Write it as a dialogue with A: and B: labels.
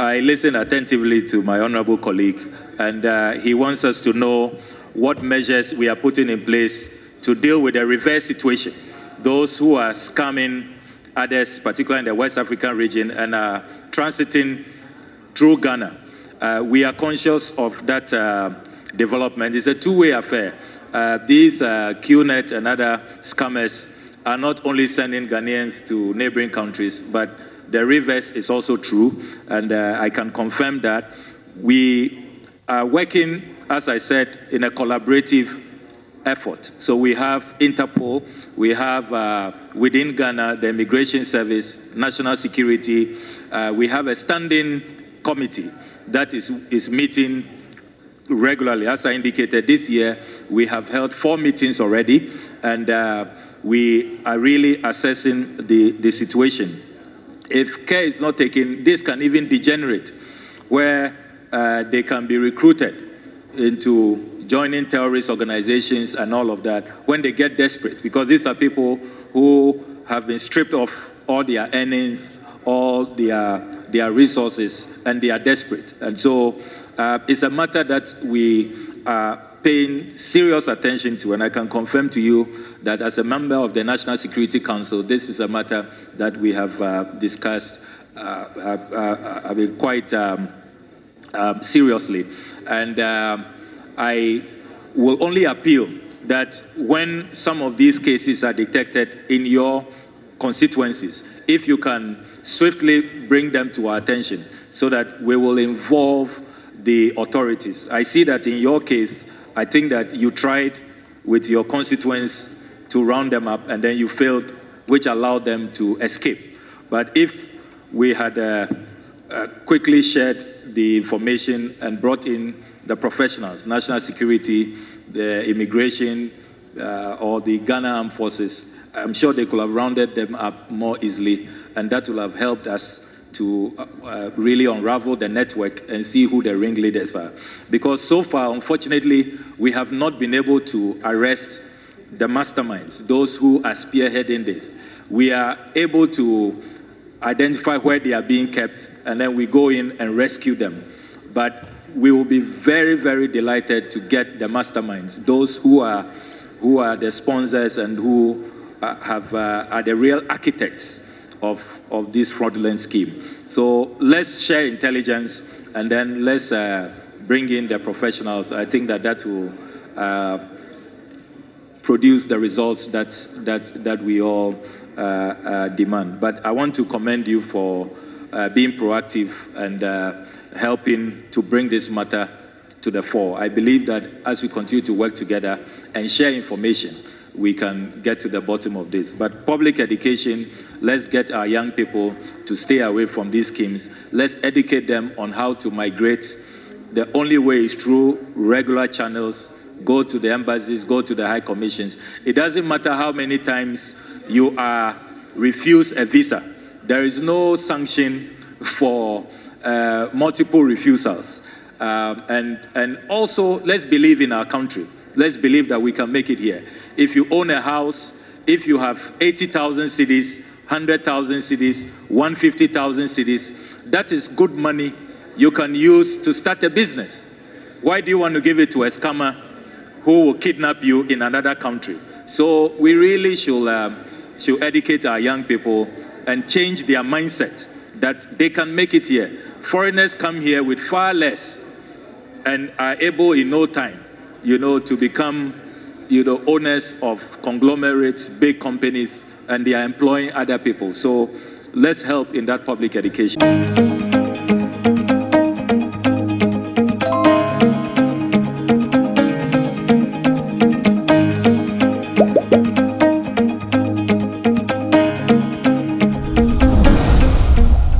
A: I listened attentively to my honorable colleague, and he wants us to know what measures we are putting in place to deal with the reverse situation. Those who are scamming others, particularly in the West African region, and are transiting through Ghana. We are conscious of that development. It's a two-way affair. These QNet and other scammers are not only sending Ghanaians to neighboring countries, but the reverse is also true, and I can confirm that. We are working, as I said, in a collaborative effort. So we have Interpol, we have within Ghana, the Immigration Service, National Security. We have a standing committee that is meeting regularly. As I indicated, this year we have held 4 meetings already, and we are really assessing the situation. If care is not taken, this can even degenerate, where they can be recruited into joining terrorist organizations and all of that when they get desperate, because these are people who have been stripped of all their earnings, all their resources, and they are desperate. And so it's a matter that we are paying serious attention to, and I can confirm to you that as a member of the National Security Council, this is a matter that we have discussed quite seriously. And I will only appeal that when some of these cases are detected in your constituencies, if you can swiftly bring them to our attention so that we will involve the authorities. I see that in your case, I think that you tried with your constituents to round them up and then you failed, which allowed them to escape. But if we had quickly shared the information and brought in the professionals, national security, the immigration, or the Ghana Armed Forces, I'm sure they could have rounded them up more easily, and that will have helped us to really unravel the network and see who the ringleaders are. Because so far, unfortunately, we have not been able to arrest the masterminds, those who are spearheading this. We are able to identify where they are being kept, and then we go in and rescue them. But we will be very, very delighted to get the masterminds, those who are the sponsors and who are the real architects of this fraudulent scheme. So let's share intelligence, and then let's bring in the professionals. I think that will produce the results that we all demand. But I want to commend you for being proactive and helping to bring this matter to the fore. I believe that as we continue to work together and share information, we can get to the bottom of this. But public education, let's get our young people to stay away from these schemes. Let's educate them on how to migrate. The only way is through regular channels. Go to the embassies, go to the high commissions. It doesn't matter how many times you are refused a visa. There is no sanction for multiple refusals. And also, let's believe in our country. Let's believe that we can make it here. If you own a house, if you have 80,000 cedis, 100,000 cedis, 150,000 cedis, that is good money you can use to start a business. Why do you want to give it to a scammer who will kidnap you in another country? So we really should educate our young people and change their mindset that they can make it here. Foreigners come here with far less and are able in no time, to become, owners of conglomerates, big companies, and they are employing other people. So let's help in that public education.